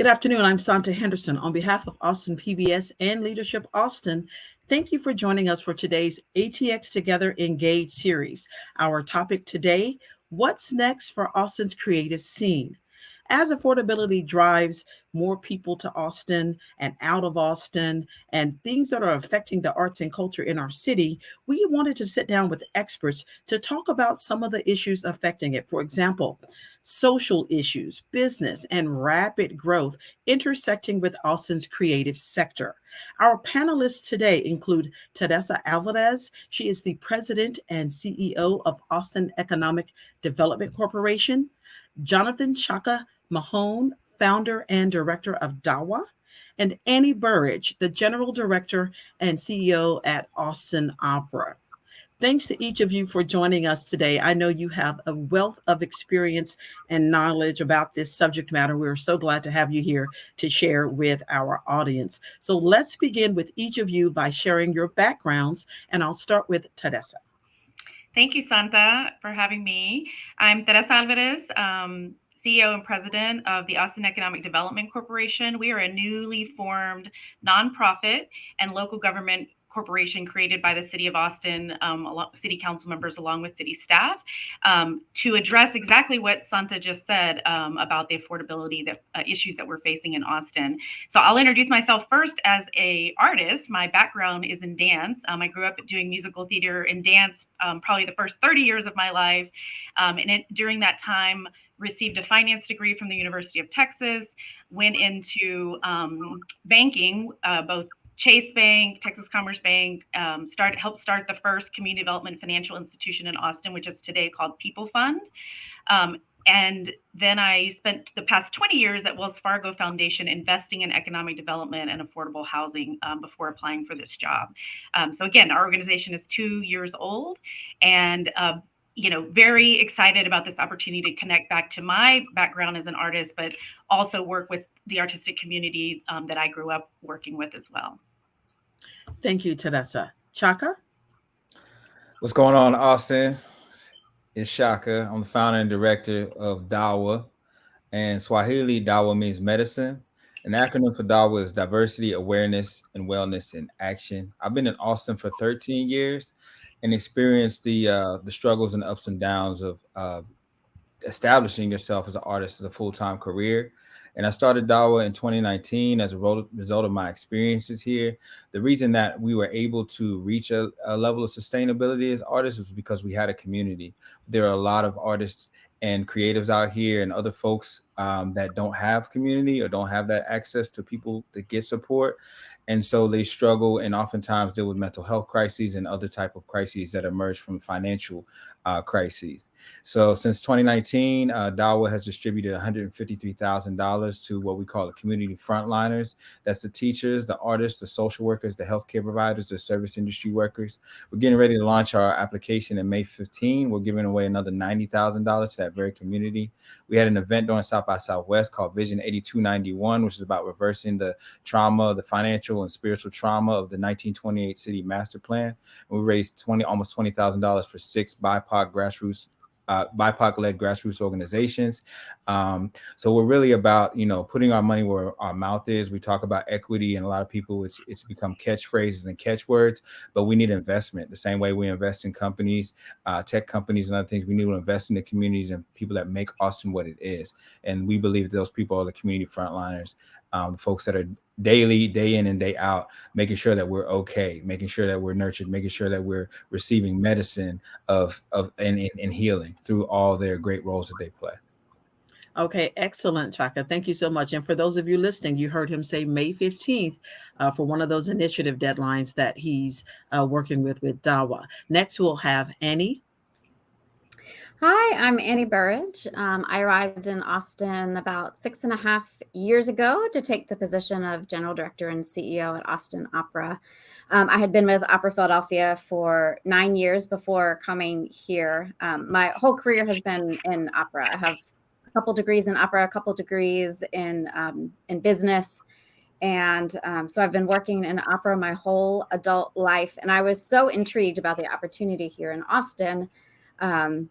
Good afternoon. I'm Sonta Henderson. On behalf of Austin PBS and Leadership Austin, thank you for joining us for today's ATX Together Engage series. Our topic today, what's next for Austin's creative scene? As affordability drives more people to Austin and out of Austin, and things that are affecting the arts and culture in our city, we wanted to sit down with experts to talk about some of the issues affecting it. For example, social issues, business, and rapid growth intersecting with Austin's creative sector. Our panelists today include Theresa Alvarez. She is the president and CEO of Austin Economic Development Corporation. Jonathan Chaka Mahone, founder and director of DAWA, and Annie Burridge, the general director and CEO at Austin Opera. Thanks to each of you for joining us today. I know you have a wealth of experience and knowledge about this subject matter. We're so glad to have you here to share with our audience. So let's begin with each of you by sharing your backgrounds, and I'll start with Teresa. Thank you, Santa, for having me. I'm Theresa Alvarez, CEO and president of the Austin Economic Development Corporation. We are a newly formed nonprofit and local government corporation created by the city of Austin, city council members along with city staff, to address exactly what Santa just said about the affordability issues that we're facing in Austin. So I'll introduce myself first as an artist. My background is in dance. I grew up doing musical theater and dance probably the first 30 years of my life. During that time, received a finance degree from the University of Texas, went into banking, both Chase Bank, Texas Commerce Bank, helped start the first community development financial institution in Austin, which is today called People Fund. And then I spent the past 20 years at Wells Fargo Foundation investing in economic development and affordable housing before applying for this job. So again, our organization is 2 years old, and very excited about this opportunity to connect back to my background as an artist, but also work with the artistic community that I grew up working with as well. Thank you, Teresa. Chaka? What's going on, Austin? It's Chaka. I'm the founder and director of DAWA. And Swahili, DAWA means medicine. An acronym for DAWA is Diversity, Awareness, and Wellness in Action. I've been in Austin for 13 years and experienced the struggles and ups and downs of establishing yourself as an artist as a full-time career. And I started DAWA in 2019 as a result of my experiences here. The reason that we were able to reach a level of sustainability as artists was because we had a community. There are a lot of artists and creatives out here and other folks that don't have community or don't have that access to people that get support. And so they struggle and oftentimes deal with mental health crises and other type of crises that emerge from financial crises. So since 2019, DAWA has distributed $153,000 to what we call the community frontliners. That's the teachers, the artists, the social workers, the healthcare providers, the service industry workers. We're getting ready to launch our application in May 15. We're giving away another $90,000 to that very community. We had an event during South by Southwest called Vision 8291, which is about reversing the trauma, the financial and spiritual trauma of the 1928 City Master Plan. And we raised almost $20,000 for 6 BIPOC-led grassroots organizations. So we're really about, putting our money where our mouth is. We talk about equity, and a lot of people, it's become catchphrases and catchwords, but we need investment. The same way we invest in companies, tech companies and other things, we need to invest in the communities and people that make Austin what it is. And we believe those people are the community frontliners, the folks that are daily, day in and day out, making sure that we're okay, making sure that we're nurtured, making sure that we're receiving medicine and healing through all their great roles that they play. Okay, excellent, Chaka. Thank you so much. And for those of you listening, you heard him say May 15th for one of those initiative deadlines that he's working with DAWA. Next, we'll have Annie. Hi, I'm Annie Burridge. I arrived in Austin about 6.5 years ago to take the position of General Director and CEO at Austin Opera. I had been with Opera Philadelphia for 9 years before coming here. My whole career has been in opera. I have a couple degrees in opera, a couple degrees in business. And so I've been working in opera my whole adult life. And I was so intrigued about the opportunity here in Austin. I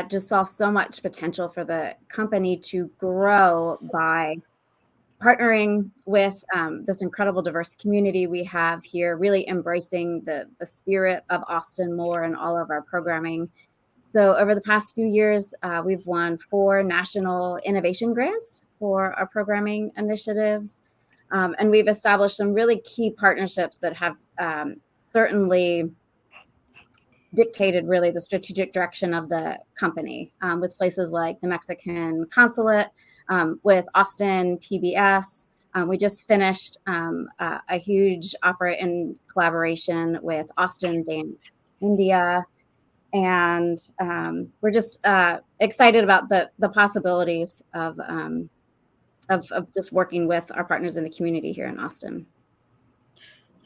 just saw so much potential for the company to grow by partnering with this incredible diverse community we have here, really embracing the spirit of Austin more in all of our programming. So over the past few years, we've won 4 national innovation grants for our programming initiatives. And we've established some really key partnerships that have certainly dictated really the strategic direction of the company, with places like the Mexican consulate, with Austin PBS. We just finished a huge opera in collaboration with Austin Dance India. And we're just excited about the possibilities of just working with our partners in the community here in Austin.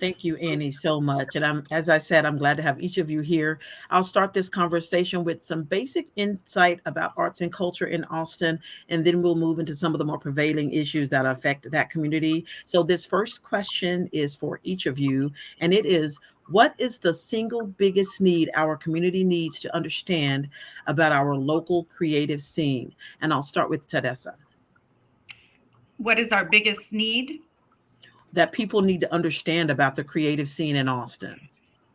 Thank you, Annie, so much. And as I said, I'm glad to have each of you here. I'll start this conversation with some basic insight about arts and culture in Austin, and then we'll move into some of the more prevailing issues that affect that community. So this first question is for each of you, and it is, what is the single biggest need our community needs to understand about our local creative scene? And I'll start with Theresa. What is our biggest need? That people need to understand about the creative scene in Austin?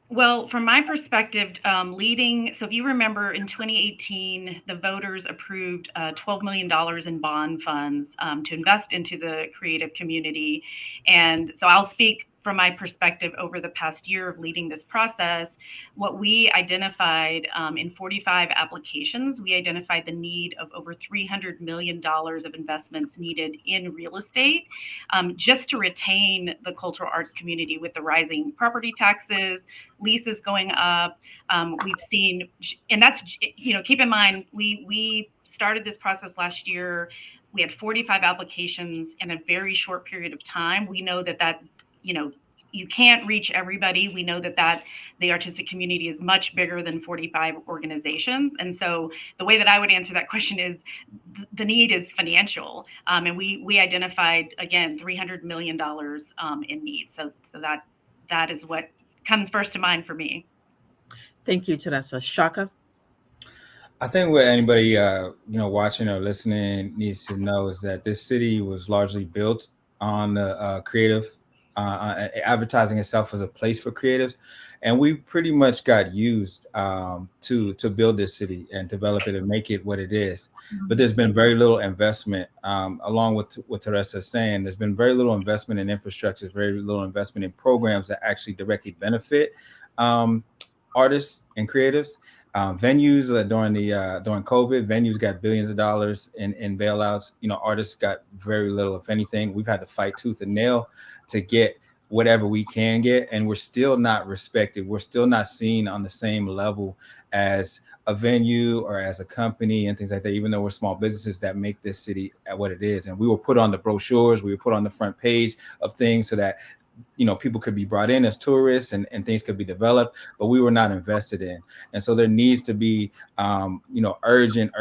Well, from my perspective, leading, so if you remember in 2018, the voters approved $12 million in bond funds to invest into the creative community. And so I'll speak from my perspective over the past year of leading this process. What we identified in 45 applications, we identified the need of over $300 million of investments needed in real estate, just to retain the cultural arts community with the rising property taxes, leases going up. We've seen, and that's, keep in mind, we started this process last year. We had 45 applications in a very short period of time. We know that you can't reach everybody. We know that the artistic community is much bigger than 45 organizations. And so the way that I would answer that question is the need is financial. And we identified, again, $300 million in need. So that is what comes first to mind for me. Thank you, Theresa. Chaka? I think what anybody watching or listening needs to know is that this city was largely built on the creative, advertising itself as a place for creatives, and we pretty much got used to build this city and develop it and make it what it is. But there's been very little investment, along with what Theresa is saying. There's been very little investment in infrastructure, very little investment in programs that actually directly benefit artists and creatives. Venues during COVID, venues got billions of dollars in bailouts. Artists got very little, if anything. We've had to fight tooth and nail to get whatever we can get, and we're still not respected. We're still not seen on the same level as a venue or as a company and things like that, even though we're small businesses that make this city at what it is. And we were put on the brochures, we were put on the front page of things so that people could be brought in as tourists and things could be developed, but we were not invested in. And so there needs to be, urgent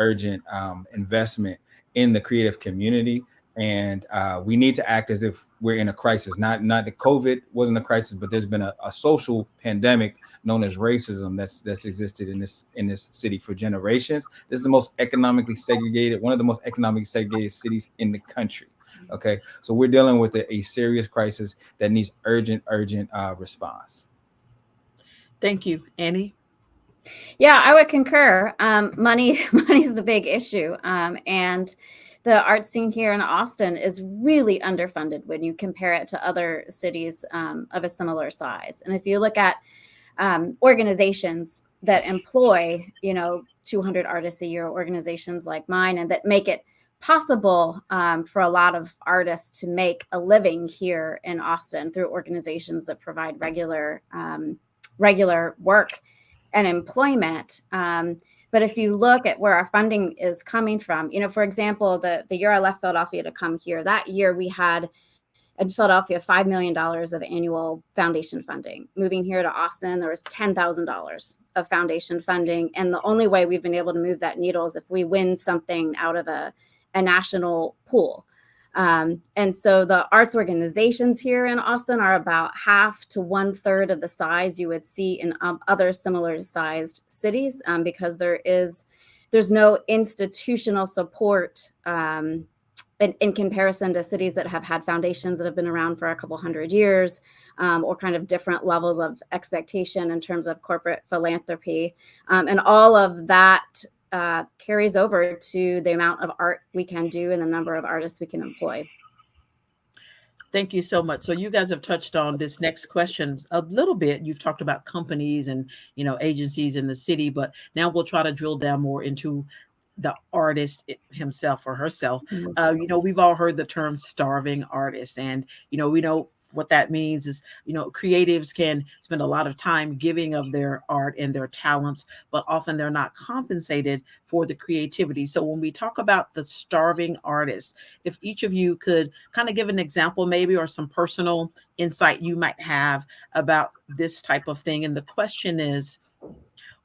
investment in the creative community. And we need to act as if we're in a crisis. Not that COVID wasn't a crisis, but there's been a social pandemic known as racism that's existed in this city for generations. This is the most economically segregated, one of the most economically segregated cities in the country. Okay, so we're dealing with a serious crisis that needs urgent response. Thank you, Annie. Yeah, I would concur. Money's the big issue, and the art scene here in Austin is really underfunded when you compare it to other cities of a similar size. And if you look at organizations that employ 200 artists a year, organizations like mine, and that make it possible for a lot of artists to make a living here in Austin through organizations that provide regular work and employment. But if you look at where our funding is coming from, for example, the year I left Philadelphia to come here, that year we had in Philadelphia $5 million of annual foundation funding. Moving here to Austin, there was $10,000 of foundation funding. And the only way we've been able to move that needle is if we win something out of a national pool. And so the arts organizations here in Austin are about half to 1/3 of the size you would see in other similar sized cities, because there's no institutional support in comparison to cities that have had foundations that have been around for a couple hundred years, or kind of different levels of expectation in terms of corporate philanthropy. And all of that carries over to the amount of art we can do and the number of artists we can employ. Thank you so much. So you guys have touched on this next question a little bit. You've talked about companies and agencies in the city, but now we'll try to drill down more into the artist himself or herself. We've all heard the term starving artist, and we know what that means is creatives can spend a lot of time giving of their art and their talents, but often they're not compensated for the creativity. So when we talk about the starving artist, if each of you could kind of give an example maybe, or some personal insight you might have about this type of thing. And the question is,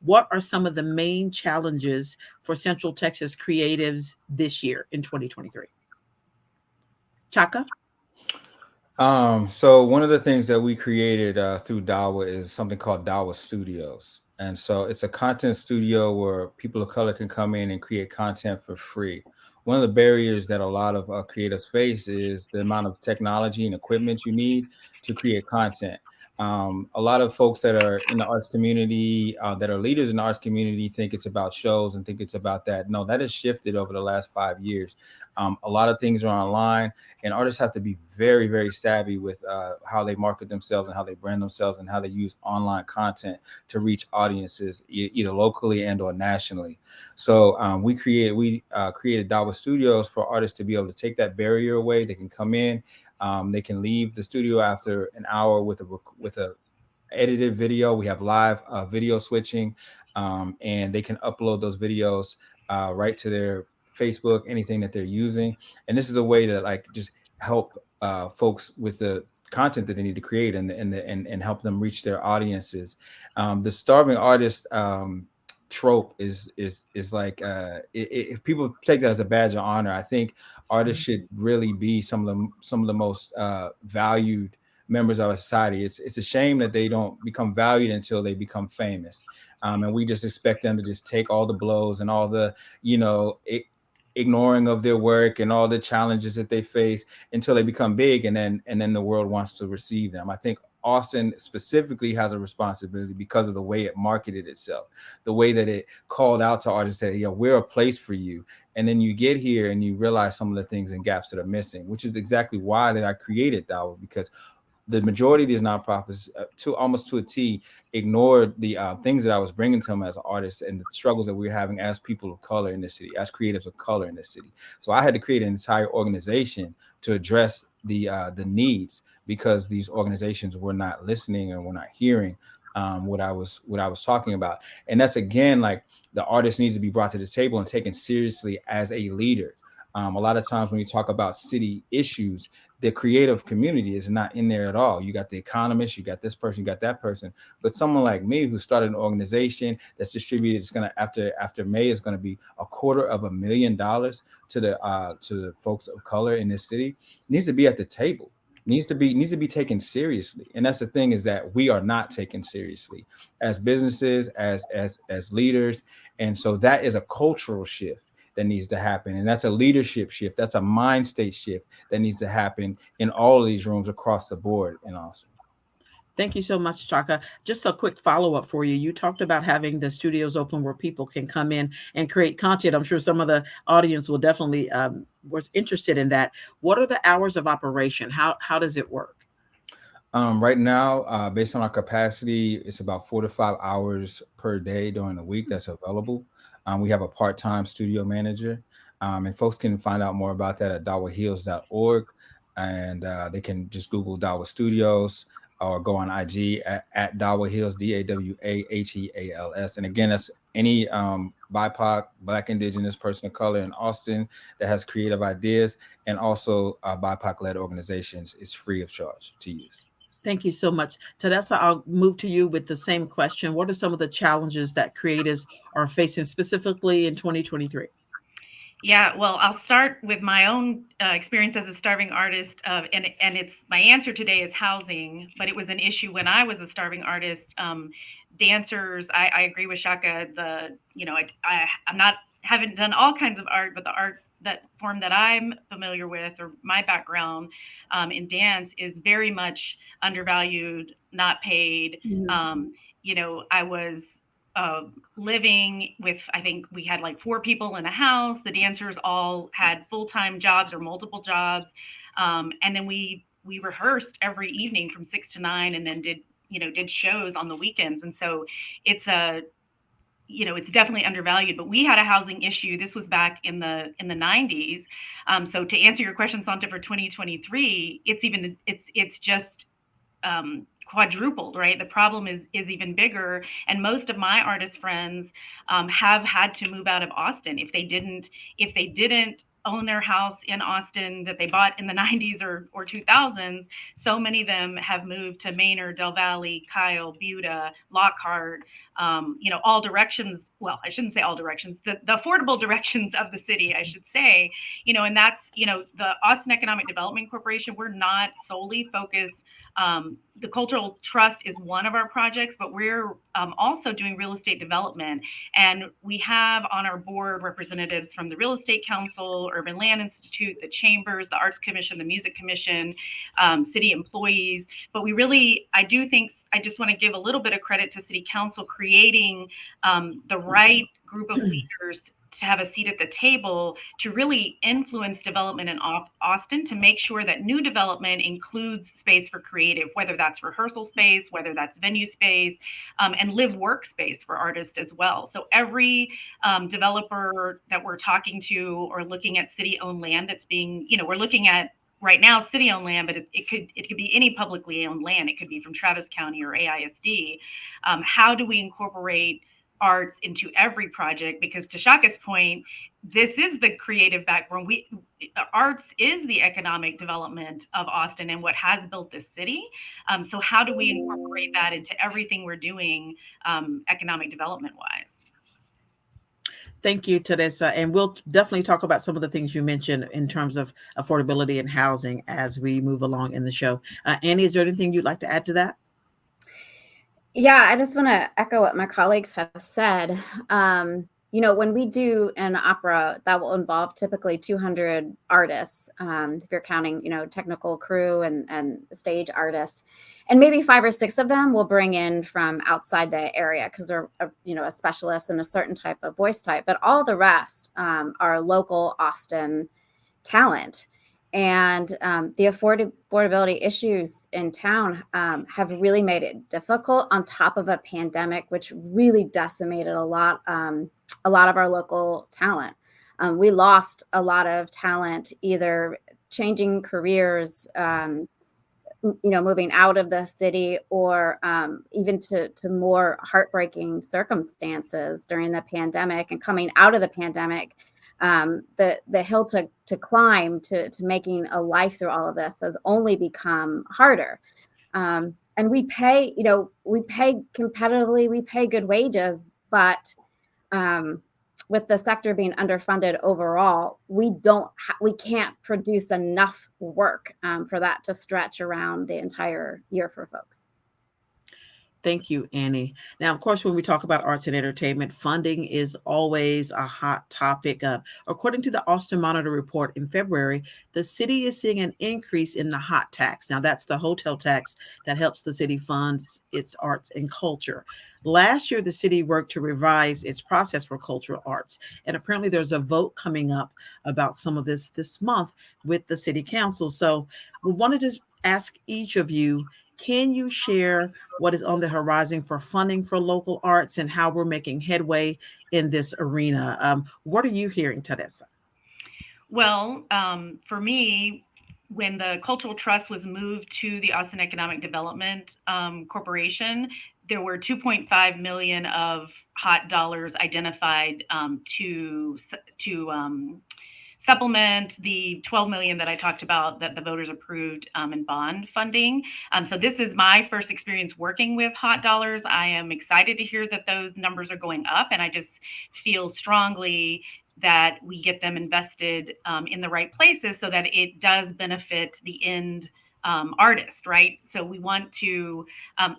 what are some of the main challenges for Central Texas creatives this year in 2023? Chaka? So one of the things that we created through DAWA is something called DAWA Studios. And so it's a content studio where people of color can come in and create content for free. One of the barriers that a lot of creatives face is the amount of technology and equipment you need to create content. A lot of folks that are in the arts community, that are leaders in the arts community, think it's about shows and think it's about that. No, that has shifted over the last 5 years. A lot of things are online, and artists have to be very, very savvy with how they market themselves and how they brand themselves and how they use online content to reach audiences either locally and or nationally. So we created DAWA Studios for artists to be able to take that barrier away. They can come in. They can leave the studio after an hour with a edited video. We have live video switching, and they can upload those videos right to their Facebook, anything that they're using. And this is a way to like just help folks with the content that they need to create and help them reach their audiences. The starving artist trope is like if people take that as a badge of honor, I think artists should really be some of the most valued members of our society. It's a shame that they don't become valued until they become famous, and we just expect them to just take all the blows and all the ignoring of their work and all the challenges that they face until they become big, and then the world wants to receive them. I think Austin specifically has a responsibility because of the way it marketed itself, the way that it called out to artists that, we're a place for you. And then you get here and you realize some of the things and gaps that are missing, which is exactly why that I created DAWA, because the majority of these nonprofits, almost to a T, ignored the things that I was bringing to them as an artist and the struggles that we were having as people of color in this city, as creatives of color in this city. So I had to create an entire organization to address the needs, because these organizations were not listening and were not hearing what I was talking about. And that's, again, like, the artist needs to be brought to the table and taken seriously as a leader. A lot of times when you talk about city issues, the creative community is not in there at all. You got the economist, you got this person, you got that person. But someone like me who started an organization that's distributed, it's going to, after May, is going to be $250,000 to the folks of color in this city, needs to be at the table. Needs to be taken seriously. And that's the thing, is that we are not taken seriously as businesses, as leaders. And so that is a cultural shift that needs to happen. And that's a leadership shift. That's a mind state shift that needs to happen in all of these rooms across the board in Austin. Thank you so much, Chaka. Just a quick follow-up for you. You talked about having the studios open where people can come in and create content. I'm sure some of the audience will definitely was interested in that. What are the hours of operation? How does it work? Right now, based on our capacity, it's about 4 to 5 hours per day during the week that's available. We have a part-time studio manager, and folks can find out more about that at dawahills.org, and they can just Google DAWA Studios or go on IG at DAWA Hills, DAWAHEALS. And again, that's any BIPOC, Black, Indigenous person of color in Austin that has creative ideas, and also BIPOC-led organizations. Is free of charge to use. Thank you so much. Theresa, I'll move to you with the same question. What are some of the challenges that creatives are facing specifically in 2023? Yeah, well, I'll start with my own experience as a starving artist, and it's my answer today is housing, but it was an issue when I was a starving artist. Dancers, I agree with Chaka. I'm not, haven't done all kinds of art, but the art form that I'm familiar with, or my background in dance, is very much undervalued, not paid. I was living with, I think we had like 4 people in a house. The dancers all had full-time jobs or multiple jobs. And then we rehearsed every evening from 6 to 9, and then did shows on the weekends. And so it's it's definitely undervalued, but we had a housing issue. This was back in the 90s. So to answer your question, Sonta, for 2023, it's just quadrupled, right? The problem is even bigger. And most of my artist friends have had to move out of Austin. If they didn't own their house in Austin that they bought in the 90s or 2000s, so many of them have moved to Maynard, Del Valle, Kyle, Buda, Lockhart, all directions. Well, I shouldn't say all directions, the affordable directions of the city, I should say, and that's, the Austin Economic Development Corporation. We're not solely focused. The Cultural Trust is one of our projects, but we're also doing real estate development. And we have on our board representatives from the Real Estate Council, Urban Land Institute, the Chambers, the Arts Commission, the Music Commission, city employees. But I just want to give a little bit of credit to City Council creating the right group of leaders to have a seat at the table to really influence development in Austin, to make sure that new development includes space for creative, whether that's rehearsal space, whether that's venue space, and live workspace for artists as well. So every developer that we're talking to or looking at city-owned land that's being, we're looking at right now city-owned land, but it could be any publicly owned land. It could be from Travis County or AISD. How do we incorporate arts into every project? Because to Chaka's point, this is the creative backbone. Arts is the economic development of Austin and what has built this city. So how do we incorporate that into everything we're doing economic development wise? Thank you, Theresa. And we'll definitely talk about some of the things you mentioned in terms of affordability and housing as we move along in the show. Annie, is there anything you'd like to add to that? Yeah, I just want to echo what my colleagues have said. When we do an opera, that will involve typically 200 artists, if you're counting, technical crew and stage artists. And maybe 5 or 6 of them will bring in from outside the area because they're, a specialist in a certain type of voice type. But all the rest are local Austin talent. And the affordability issues in town have really made it difficult, on top of a pandemic, which really decimated a lot of our local talent. We lost a lot of talent, either changing careers, moving out of the city, or even to more heartbreaking circumstances during the pandemic and coming out of the pandemic. The hill to climb to making a life through all of this has only become harder. And we pay competitively, we pay good wages, but with the sector being underfunded overall, we can't produce enough work for that to stretch around the entire year for folks. Thank you, Annie. Now, of course, when we talk about arts and entertainment, funding is always a hot topic. According to the Austin Monitor report in February, the city is seeing an increase in the hot tax. Now, that's the hotel tax that helps the city fund its arts and culture. Last year, the city worked to revise its process for cultural arts. And apparently there's a vote coming up about some of this month with the city council. So we wanted to ask each of you, can you share what is on the horizon for funding for local arts and how we're making headway in this arena? What are you hearing, Theresa? Well, for me, when the Cultural Trust was moved to the Austin Economic Development Corporation, there were 2.5 million of hot dollars identified to supplement the 12 million that I talked about that the voters approved in bond funding. So this is my first experience working with hot dollars. I am excited to hear that those numbers are going up, and I just feel strongly that we get them invested in the right places so that it does benefit the end artist, right? So we want to,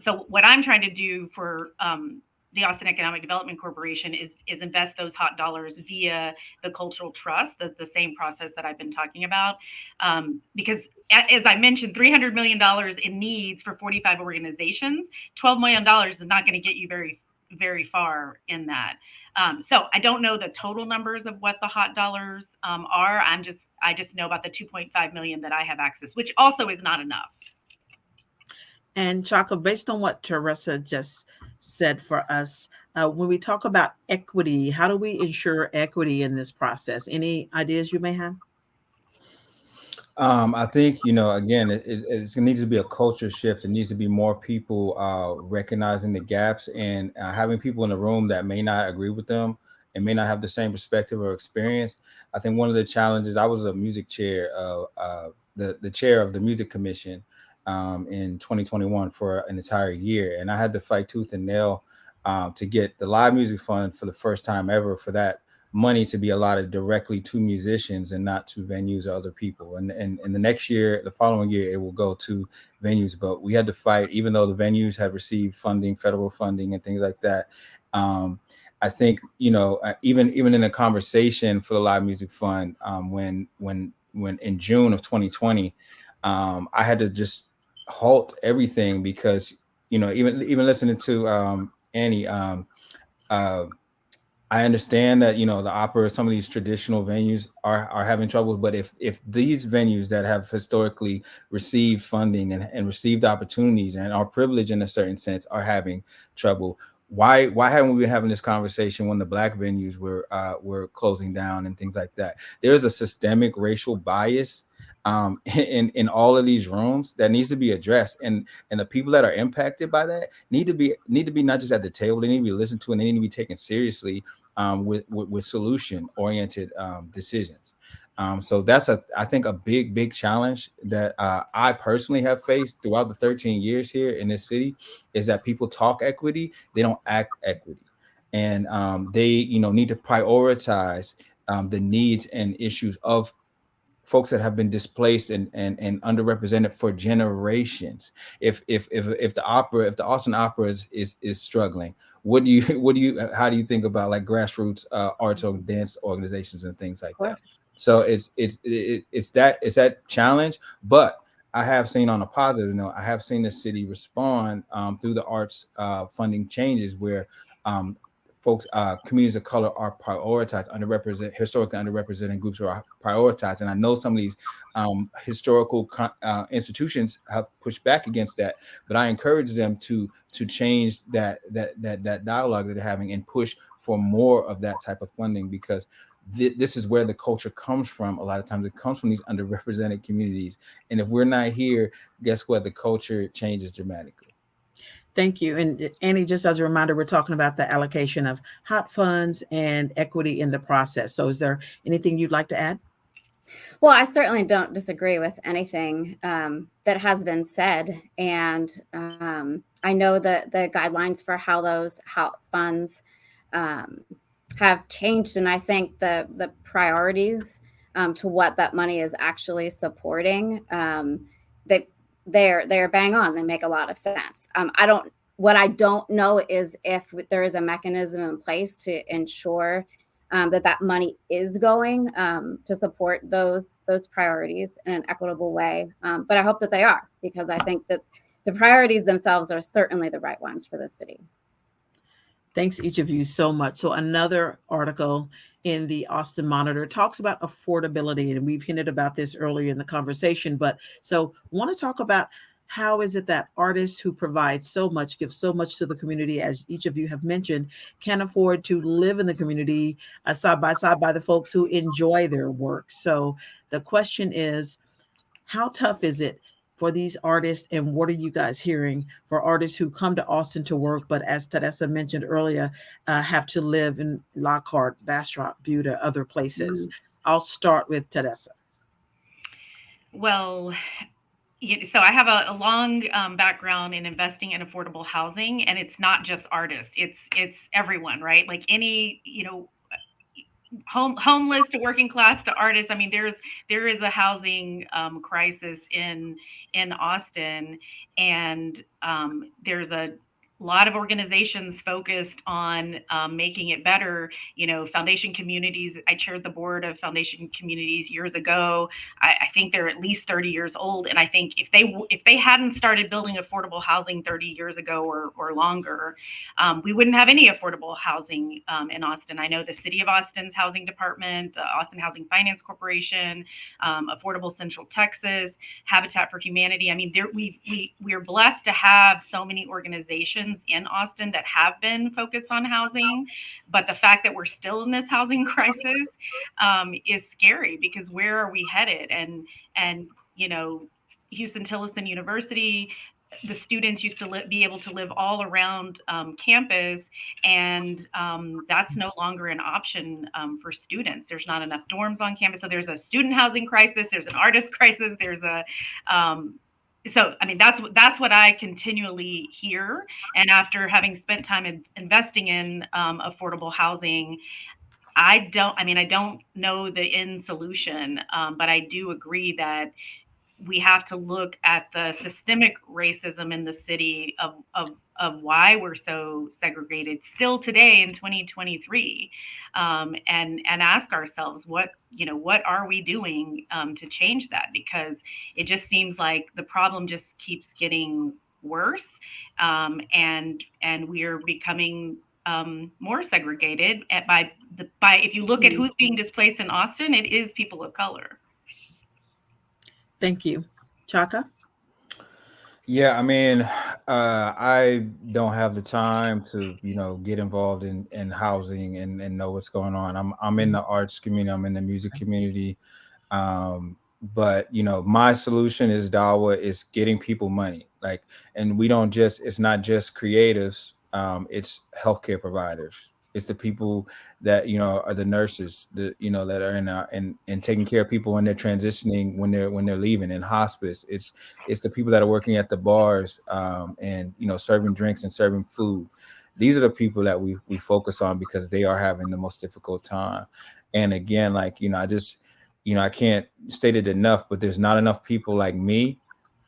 so what I'm trying to do for the Austin Economic Development Corporation is invest those hot dollars via the cultural trust, the same process that I've been talking about. Because as I mentioned, $300 million in needs for 45 organizations, $12 million is not going to get you very far in that. So I don't know the total numbers of what the hot dollars are. I just know about the 2.5 million that I have access, which also is not enough. And Chaka, based on what Theresa just said for us, when we talk about equity, how do we ensure equity in this process? Any ideas you may have? I think, again, it needs to be a culture shift. It needs to be more people recognizing the gaps and having people in the room that may not agree with them and may not have the same perspective or experience. I think one of the challenges, I was a music chair, the chair of the music commission in 2021 for an entire year. And I had to fight tooth and nail to get the live music fund for the first time ever for that money to be allotted directly to musicians and not to venues or other people. And the next year, the following year, it will go to venues. But we had to fight, even though the venues have received funding, federal funding, and things like that. I think even in the conversation for the Live Music Fund, when in June of 2020, I had to just halt everything because even listening to Annie. I understand that the opera, some of these traditional venues are having trouble, but if these venues that have historically received funding and received opportunities and are privileged in a certain sense are having trouble, why haven't we been having this conversation when the Black venues were closing down and things like that? There is a systemic racial bias in all of these rooms that needs to be addressed, and the people that are impacted by that need to be not just at the table. They need to be listened to, and they need to be taken seriously with solution oriented decisions. So that's I think a big challenge that I personally have faced throughout the 13 years here in this city, is that people talk equity, they don't act equity, and they need to prioritize the needs and issues of folks that have been displaced and underrepresented for generations. If the Austin Opera is struggling, how do you think about like grassroots arts or dance organizations and things like that? So it's that challenge. But I have seen, on a positive note, I have seen the city respond through the arts funding changes where folks, communities of color are prioritized, historically underrepresented groups are prioritized. And I know some of these historical institutions have pushed back against that, but I encourage them to change that dialogue that they're having and push for more of that type of funding, because this is where the culture comes from. A lot of times it comes from these underrepresented communities. And if we're not here, guess what? The culture changes dramatically. Thank you. And Annie, just as a reminder, we're talking about the allocation of hot funds and equity in the process. So is there anything you'd like to add? Well, I certainly don't disagree with anything that has been said. And I know that the guidelines for how those hot funds have changed. And I think the priorities to what that money is actually supporting, they're bang on. They make a lot of sense. What I don't know is if there is a mechanism in place to ensure that money is going to support those priorities in an equitable way. But I hope that they are, because I think that the priorities themselves are certainly the right ones for the city. Thanks each of you so much. So another article in the Austin Monitor talks about affordability, and we've hinted about this earlier in the conversation, but so want to talk about how is it that artists who provide so much, give so much to the community, as each of you have mentioned, can afford to live in the community side by side by the folks who enjoy their work. So the question is, how tough is it for these artists, and what are you guys hearing for artists who come to Austin to work, but as Theresa mentioned earlier, have to live in Lockhart, Bastrop, Buda, other places? I'll start with Theresa. Well, so I have a long background in investing in affordable housing, and it's not just artists; it's everyone, right? Like any homeless to working class to artists. I mean, there is a housing crisis in Austin, and there's a a lot of organizations focused on making it better. Foundation communities. I chaired the board of foundation communities years ago. I think they're at least 30 years old, and I think if they hadn't started building affordable housing 30 years ago or longer, we wouldn't have any affordable housing in Austin. I know the City of Austin's housing department, the Austin Housing Finance Corporation, Affordable Central Texas, Habitat for Humanity. I mean, we're blessed to have so many organizations in Austin that have been focused on housing, but the fact that we're still in this housing crisis is scary, because where are we headed? And Houston Tillotson University, the students used to be able to live all around campus, and that's no longer an option for students. There's not enough dorms on campus, so there's a student housing crisis, there's an artist crisis, there's a so I mean that's what I continually hear. And after having spent time investing in affordable housing, I don't know the end solution, but I do agree that we have to look at the systemic racism in the city of why we're so segregated still today in 2023, and ask ourselves what are we doing to change that, because it just seems like the problem just keeps getting worse, and we're becoming more segregated by if you look at who's being displaced in Austin, it is people of color. Thank you. Chaka? Yeah, I mean, I don't have the time to, get involved in housing and know what's going on. I'm in the arts community, I'm in the music community. But my solution is DAWA is getting people money. And it's not just creatives, it's healthcare providers. It's the people that are the nurses, that are in taking care of people when they're transitioning, when they're leaving in hospice. It's the people that are working at the bars, and serving drinks and serving food. These are the people that we focus on, because they are having the most difficult time. And again, I can't state it enough, but there's not enough people like me,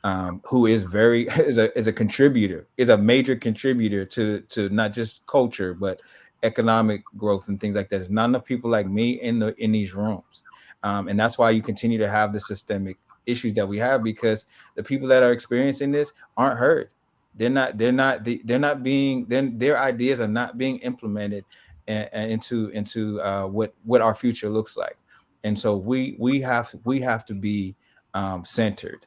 who is a contributor, is a major contributor to not just culture, but economic growth and things like that. There's not enough people like me in these rooms. And that's why you continue to have the systemic issues that we have, because the people that are experiencing this aren't heard. Their ideas are not being implemented into what our future looks like. And so we have to be centered.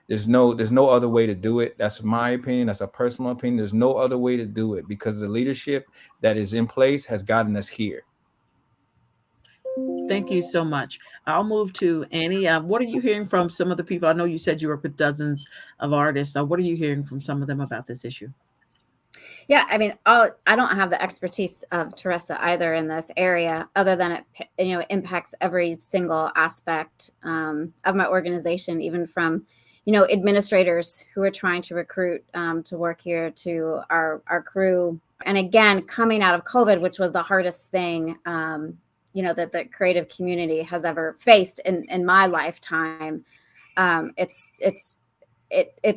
There's no other way to do it. That's my opinion. That's a personal opinion. There's no other way to do it, because the leadership that is in place has gotten us here. Thank you so much. I'll move to Annie. What are you hearing from some of the people? I know you said you work with dozens of artists. What are you hearing from some of them about this issue? Yeah, I mean, I don't have the expertise of Theresa either in this area, other than it impacts every single aspect of my organization, even from administrators who are trying to recruit to work here, to our crew. And again, coming out of COVID, which was the hardest thing that the creative community has ever faced in my lifetime, it's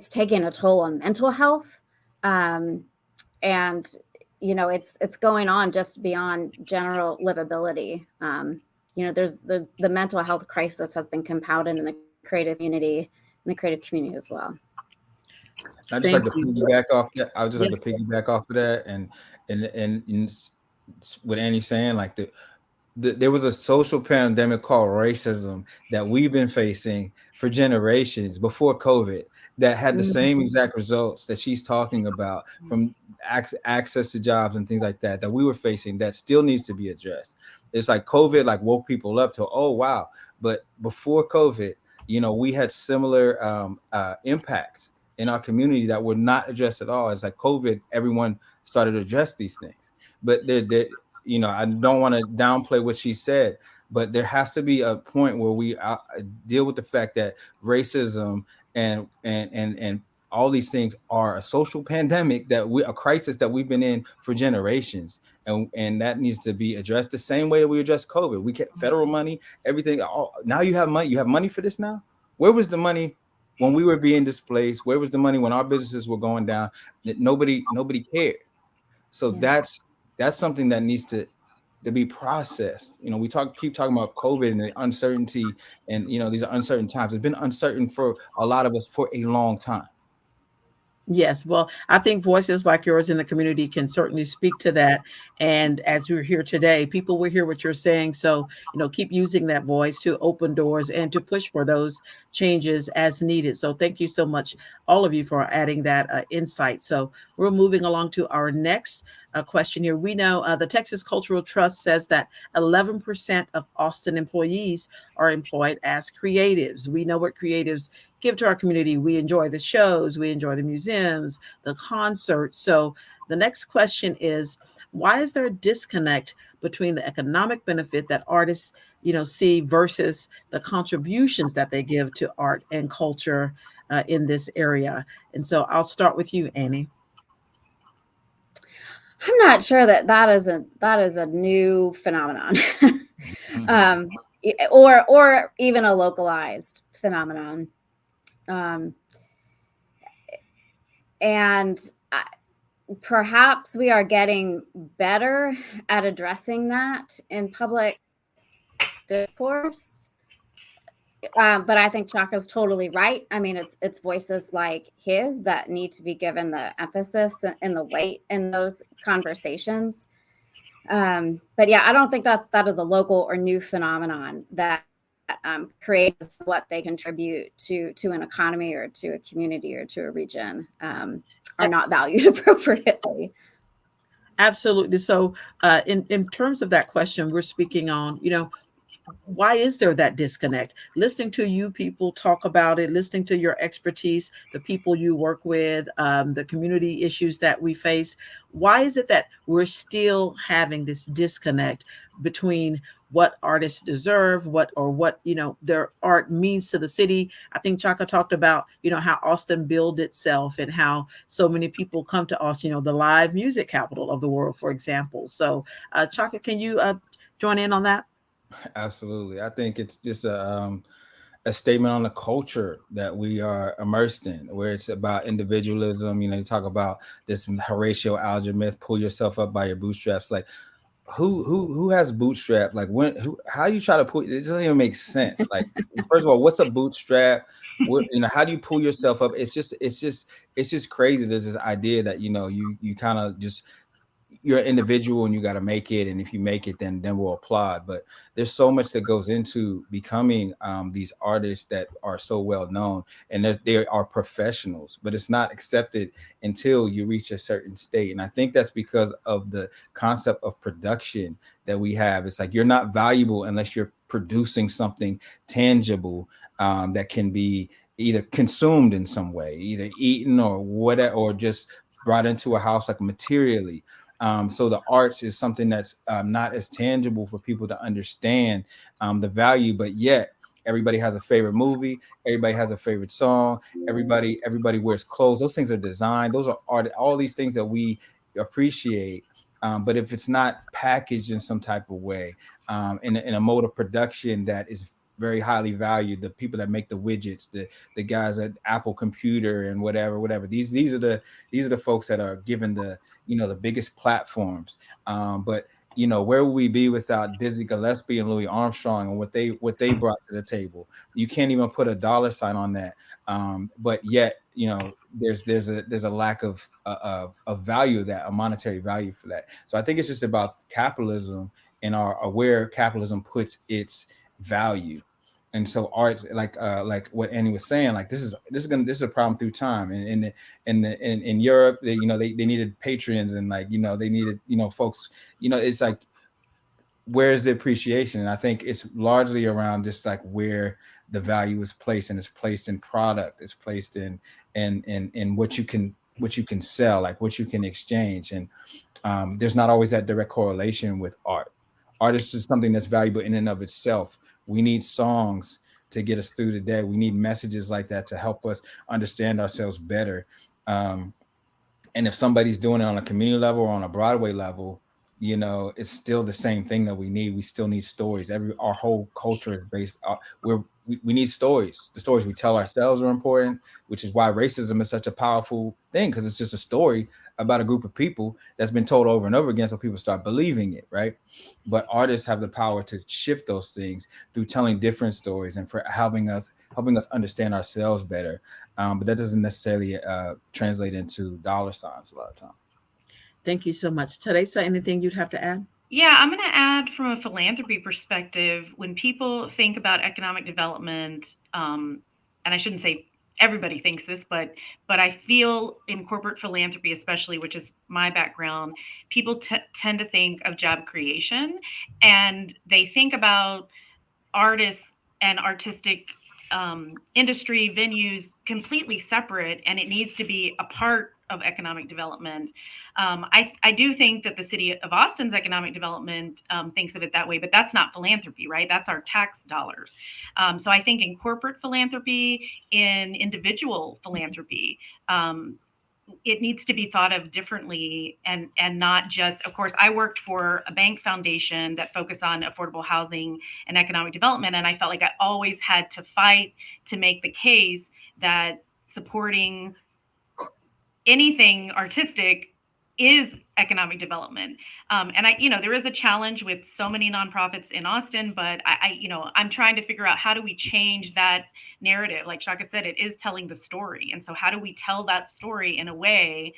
taken a toll on mental health. And it's going on just beyond general livability. There's the mental health crisis has been compounded in the creative community as well. I just like to piggyback off that. I would just like to piggyback off of that, and what Annie's saying, there was a social pandemic called racism that we've been facing for generations before COVID, that had the same exact results that she's talking about, from access to jobs and things like that we were facing, that still needs to be addressed. It's like COVID woke people up to, oh wow, but before COVID, we had similar impacts in our community that were not addressed at all. It's like COVID, everyone started to address these things, but I don't want to downplay what she said, but there has to be a point where we deal with the fact that racism and all these things are a social pandemic, a crisis that we've been in for generations, and that needs to be addressed the same way that we addressed COVID. We get federal money, everything. Now you have money. You have money for this now. Where was the money when we were being displaced, where was the money when our businesses were going down? That nobody cared. So that's something that needs to be processed. You know, we keep talking about COVID and the uncertainty, and you know, these are uncertain times. It's been uncertain for a lot of us for a long time. Yes, well, I think voices like yours in the community can certainly speak to that. And as you're here today, people will hear what you're saying. So, keep using that voice to open doors and to push for those changes as needed. So, thank you so much, all of you, for adding that insight. So, we're moving along to our next question here. We know the Texas Cultural Trust says that 11% of Austin employees are employed as creatives. We know what creatives give to our community. We enjoy the shows, we enjoy the museums, the concerts. So the next question is, why is there a disconnect between the economic benefit that artists, see versus the contributions that they give to art and culture in this area? And so I'll start with you, Annie. I'm not sure that is a new phenomenon, or even a localized phenomenon. And perhaps we are getting better at addressing that in public discourse. But I think Chaka's totally right. I mean, it's voices like his that need to be given the emphasis and the weight in those conversations. But yeah, I don't think that is a local or new phenomenon that creates what they contribute to an economy or to a community or to a region are not valued appropriately. Absolutely. So in terms of that question, we're speaking on, why is there that disconnect? Listening to you people talk about it, listening to your expertise, the people you work with, the community issues that we face. Why is it that we're still having this disconnect between what artists deserve, what their art means to the city? I think Chaka talked about, how Austin built itself and how so many people come to Austin, the live music capital of the world, for example. So Chaka, can you join in on that? Absolutely. I think it's just a statement on the culture that we are immersed in, where it's about individualism. You know, you talk about this Horatio Alger myth, pull yourself up by your bootstraps. Like who has bootstrap? Like how you try to pull it doesn't even make sense. Like, first of all, what's a bootstrap? How do you pull yourself up? It's just crazy. There's this idea that, you kind of just, you're an individual and you got to make it, and if you make it, then we'll applaud. But there's so much that goes into becoming these artists that are so well known, and they are professionals, but it's not accepted until you reach a certain state. And I think that's because of the concept of production that we have. It's like you're not valuable unless you're producing something tangible that can be either consumed in some way, either eaten or whatever, or just brought into a house, like materially. So the arts is something that's not as tangible for people to understand the value, but yet everybody has a favorite movie, everybody has a favorite song, everybody wears clothes. Those things are designed. Those are art. All these things that we appreciate. But if it's not packaged in some type of way, in a mode of production that is very highly valued, the people that make the widgets, the guys at Apple Computer and whatever. These are the folks that are given the biggest platforms. But where would we be without Dizzy Gillespie and Louis Armstrong and what they brought to the table? You can't even put a dollar sign on that. But yet, there's a lack of value of that, a monetary value for that. So I think it's just about capitalism and where capitalism puts its value. And so arts, like what Annie was saying, like this is a problem through time. And in Europe, they needed patrons, and they needed folks. It's like, where's the appreciation? And I think it's largely around just like where the value is placed, and it's placed in product, it's placed in what you can sell, like what you can exchange. And there's not always that direct correlation with art. Art is just something that's valuable in and of itself. We need songs to get us through the day. We need messages like that to help us understand ourselves better. And if somebody's doing it on a community level or on a Broadway level, it's still the same thing that we need. We still need stories. Our whole culture is based. We need stories. The stories we tell ourselves are important, which is why racism is such a powerful thing, because it's just a story about a group of people that's been told over and over again, so people start believing it, right? But artists have the power to shift those things through telling different stories and for helping us understand ourselves better. But that doesn't necessarily translate into dollar signs a lot of times. Thank you so much. Teresa, anything you'd have to add? Yeah, I'm going to add from a philanthropy perspective, when people think about economic development, and I shouldn't say everybody thinks this, but I feel in corporate philanthropy, especially, which is my background, people tend to think of job creation, and they think about artists and artistic industry venues completely separate, and it needs to be a part of economic development. I do think that the city of Austin's economic development thinks of it that way, but that's not philanthropy, right? That's our tax dollars. So I think in corporate philanthropy, in individual philanthropy, it needs to be thought of differently, and not just, of course, I worked for a bank foundation that focused on affordable housing and economic development, and I felt like I always had to fight to make the case that supporting anything artistic is economic development. And there is a challenge with so many nonprofits in Austin, but I'm trying to figure out, how do we change that narrative? Like Chaka said, it is telling the story. And so how do we tell that story in a way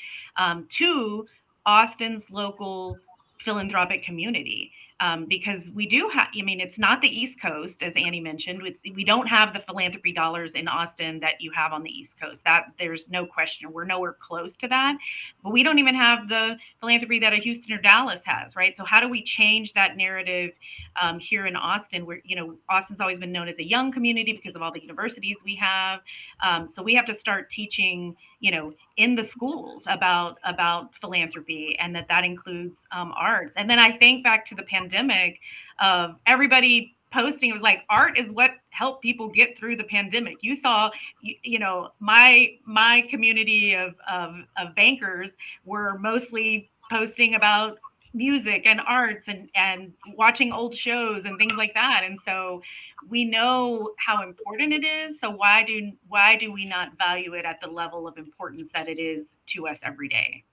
to Austin's local philanthropic community? Because we do have, it's not the East Coast, as Annie mentioned. We don't have the philanthropy dollars in Austin that you have on the East Coast. That there's no question. We're nowhere close to that. But we don't even have the philanthropy that a Houston or Dallas has, right? So how do we change that narrative here in Austin, where, Austin's always been known as a young community because of all the universities we have. So we have to start teaching, in the schools about philanthropy, and that includes arts. And then I think back to the pandemic of everybody posting, it was like, art is what helped people get through the pandemic. You saw, my community of bankers were mostly posting about music and arts and watching old shows and things like that. And so we know how important it is. So why do we not value it at the level of importance that it is to us every day?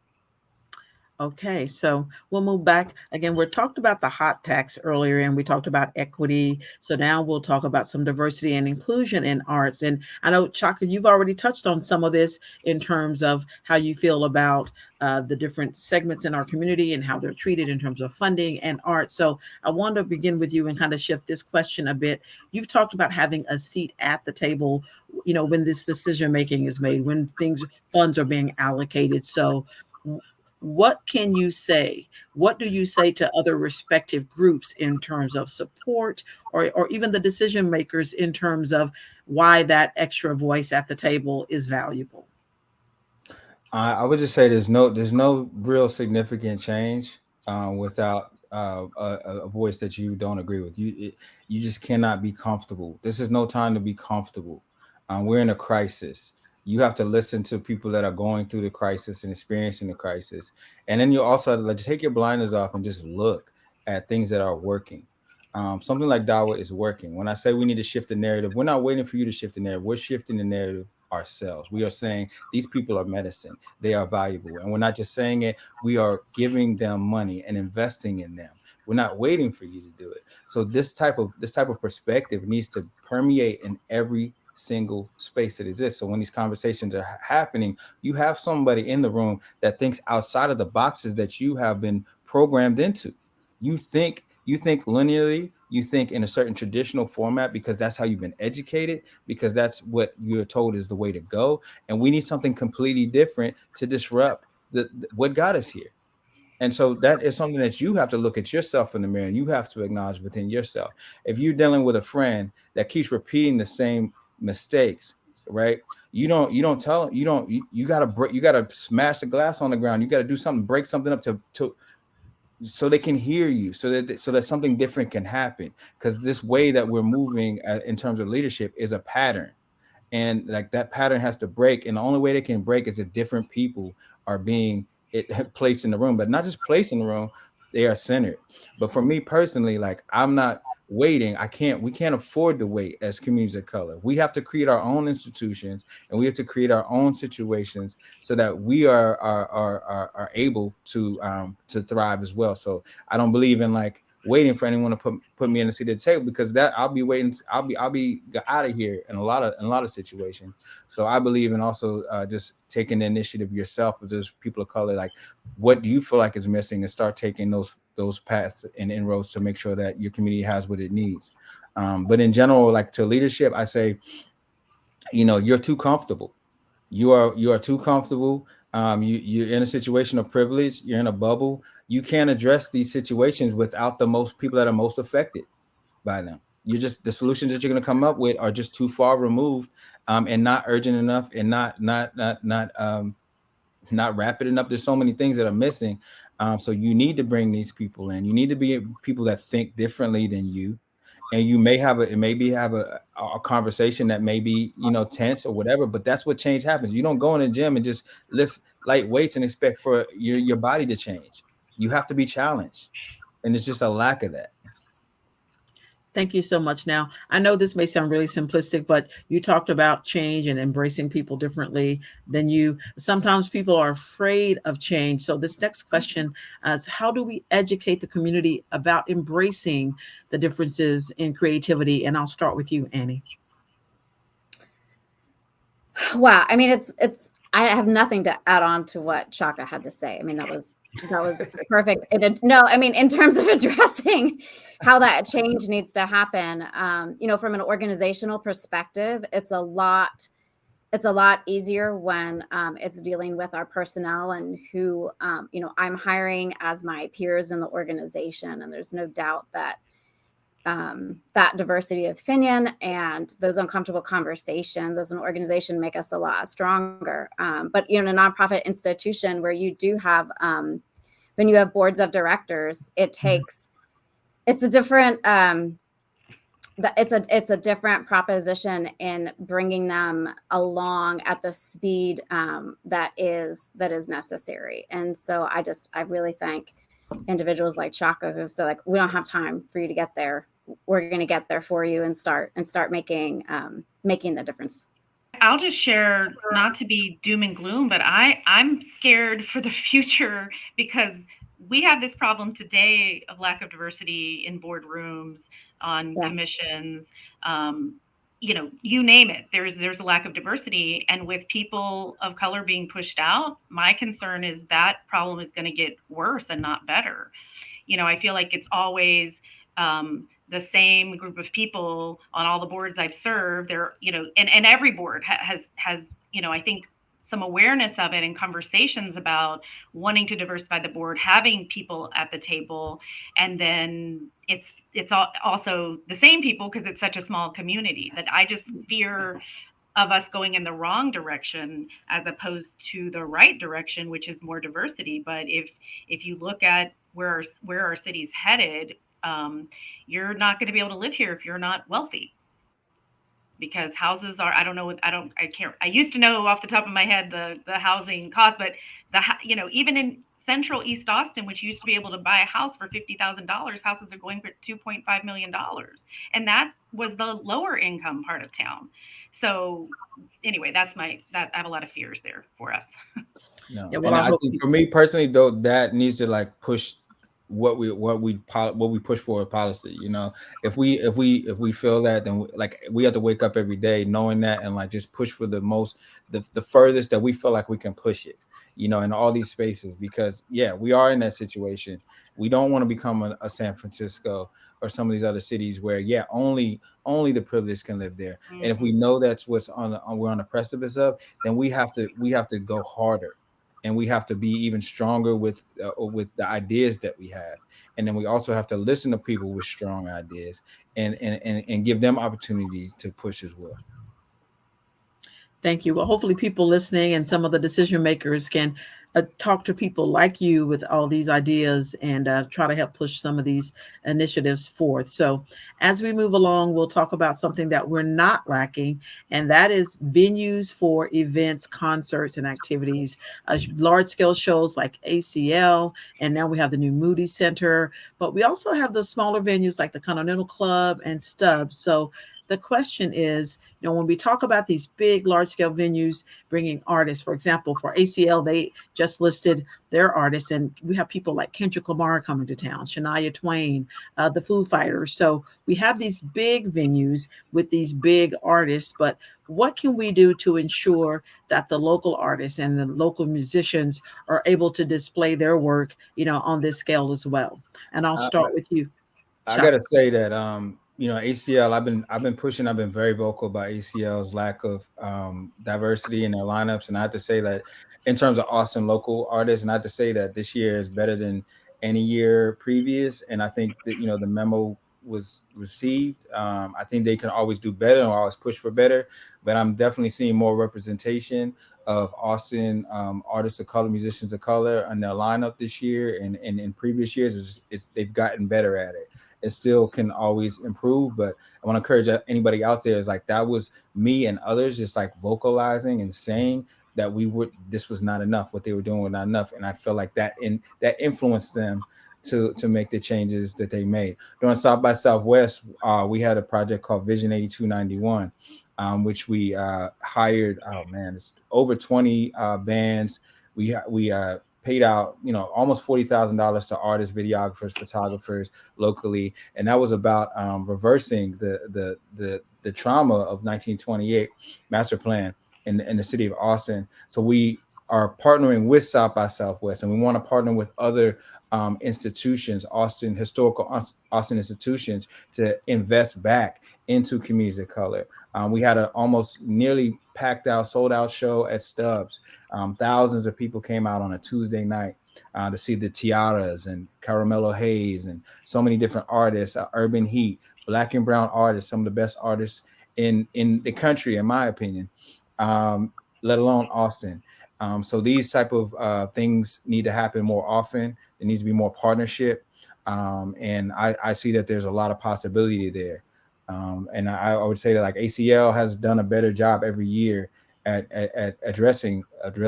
Okay, so we'll move back. Again, we talked about the hot tax earlier and we talked about equity. So now we'll talk about some diversity and inclusion in arts. And I know, Chaka, you've already touched on some of this in terms of how you feel about the different segments in our community and how they're treated in terms of funding and art. So I want to begin with you and kind of shift this question a bit. You've talked about having a seat at the table, when this decision making is made, when funds are being allocated. So what can you say? What do you say to other respective groups in terms of support, or even the decision makers in terms of why that extra voice at the table is valuable? I would just say there's no real significant change without a voice that you don't agree with. You just cannot be comfortable. This is no time to be comfortable. We're in a crisis. You have to listen to people that are going through the crisis and experiencing the crisis, and then you also have to take your blinders off and just look at things that are working. Something like DAWA is working. When I say we need to shift the narrative, we're not waiting for you to shift the narrative. We're shifting the narrative ourselves. We are saying these people are medicine. They are valuable. And we're not just saying it, we are giving them money and investing in them. We're not waiting for you to do it. So this type of perspective needs to permeate in every single space that exists. So when these conversations are happening, you have somebody in the room that thinks outside of the boxes that you have been programmed into. You think linearly, you think in a certain traditional format because that's how you've been educated, because that's what you're told is the way to go. And we need something completely different to disrupt what got us here. And so that is something that you have to look at yourself in the mirror and you have to acknowledge within yourself. If you're dealing with a friend that keeps repeating the same mistakes, right? You gotta smash the glass on the ground. You gotta do something, break something up to so they can hear you, so that something different can happen. Because this way that we're moving in terms of leadership is a pattern, and like that pattern has to break. And the only way they can break is if different people are being placed in the room, but not just placed in the room. they are centered. But for me personally, like, I'm not waiting. We can't afford to wait as communities of color. We have to create our own institutions, and we have to create our own situations so that we are able to thrive as well. So I don't believe in like waiting for anyone to put me in the seat at the table, because that I'll be waiting. I'll be out of here in a lot of situations. So I believe in also just taking the initiative yourself, with those people of color. Like, what do you feel like is missing, and start taking those paths and inroads to make sure that your community has what it needs. But in general, like, to leadership, I say, you're too comfortable. You are too comfortable. You're in a situation of privilege. You're in a bubble. You can't address these situations without the most people that are most affected by them. The solutions that you're going to come up with are just too far removed, and not urgent enough, and not rapid enough. There's so many things that are missing. So you need to bring these people in. You need to be people that think differently than you. And you may have a conversation that may be, tense or whatever, but that's what change happens. You don't go in the gym and just lift light weights and expect for your body to change. You have to be challenged. And it's just a lack of that. Thank you so much. Now, I know this may sound really simplistic, but you talked about change and embracing people differently than you. Sometimes people are afraid of change. So, this next question is, how do we educate the community about embracing the differences in creativity? And I'll start with you, Annie. Wow. I mean, I have nothing to add on to what Chaka had to say. I mean, that was perfect. No, I mean, in terms of addressing how that change needs to happen, from an organizational perspective, it's a lot easier when it's dealing with our personnel and who, I'm hiring as my peers in the organization. And there's no doubt that that diversity of opinion and those uncomfortable conversations as an organization make us a lot stronger. But in a nonprofit institution where you do have, when you have boards of directors, it's a different, it's a different proposition in bringing them along at the speed that is necessary. And so I really thank individuals like Chaka who said, like, we don't have time for you to get there. We're going to get there for you and start making the difference. I'll just share, not to be doom and gloom, but I'm scared for the future, because we have this problem today of lack of diversity in boardrooms, on commissions, you name it. There's a lack of diversity, and with people of color being pushed out, my concern is that problem is going to get worse and not better. I feel like it's always the same group of people on all the boards I've served. There, and every board has I think some awareness of it and conversations about wanting to diversify the board, having people at the table, and then it's also the same people, because it's such a small community, that I just fear of us going in the wrong direction as opposed to the right direction, which is more diversity. But if you look at where our city's headed, you're not going to be able to live here if you're not wealthy, because houses are, I used to know off the top of my head the housing cost, but even in central East Austin, which used to be able to buy a house for $50,000, houses are going for $2.5 million. And that was the lower income part of town. So anyway, I have a lot of fears there for us. No. Yeah, well, I think for me personally, though, that needs to like push what we push for policy. If we feel that, then we have to wake up every day knowing that, and like just push for the furthest that we feel like we can push it, in all these spaces, because we are in that situation. We don't want to become a San Francisco or some of these other cities where only the privileged can live there. Mm-hmm. And if we know that's what's we're on the precipice of, then we have to go harder. And we have to be even stronger with the ideas that we have. And then we also have to listen to people with strong ideas and give them opportunity to push as well. Thank you. Well, hopefully people listening and some of the decision makers can talk to people like you with all these ideas and try to help push some of these initiatives forth. So, as we move along, we'll talk about something that we're not lacking, and that is venues for events, concerts, and activities. Large scale shows like ACL, and now we have the new Moody Center, but we also have the smaller venues like the Continental Club and Stubbs. So, the question is, when we talk about these big, large scale venues bringing artists, for example, for ACL, they just listed their artists, and we have people like Kendrick Lamar coming to town, Shania Twain, the Foo Fighters. So we have these big venues with these big artists, but what can we do to ensure that the local artists and the local musicians are able to display their work, on this scale as well? And I'll start with you, I Chaka. gotta say that ACL, I've been pushing, I've been very vocal about ACL's lack of diversity in their lineups. And I have to say that in terms of Austin local artists, and I have to say that this year is better than any year previous. And I think that the memo was received. I think they can always do better and always push for better, but I'm definitely seeing more representation of Austin artists of color, musicians of color in their lineup this year. And in previous years, they've gotten better at it. It still can always improve, but I want to encourage anybody out there, is like, that was me and others just like vocalizing and saying that this was not enough. What they were doing was not enough. And I feel like that influenced them to make the changes that they made. During South by Southwest, we had a project called Vision 8291, which we hired, it's over 20 bands. We paid out, almost $40,000 to artists, videographers, photographers locally, and that was about reversing the trauma of 1928 master plan in the city of Austin. So we are partnering with South by Southwest, and we want to partner with other institutions, historical Austin institutions, to invest back into communities of color. We had an almost nearly packed out, sold out show at Stubbs. Thousands of people came out on a Tuesday night to see the Tiaras and Caramello Hayes and so many different artists, Urban Heat, Black and brown artists, some of the best artists in the country, in my opinion, let alone Austin. So these type of things need to happen more often. There needs to be more partnership. And I see that there's a lot of possibility there. And I would say that like ACL has done a better job every year at addressing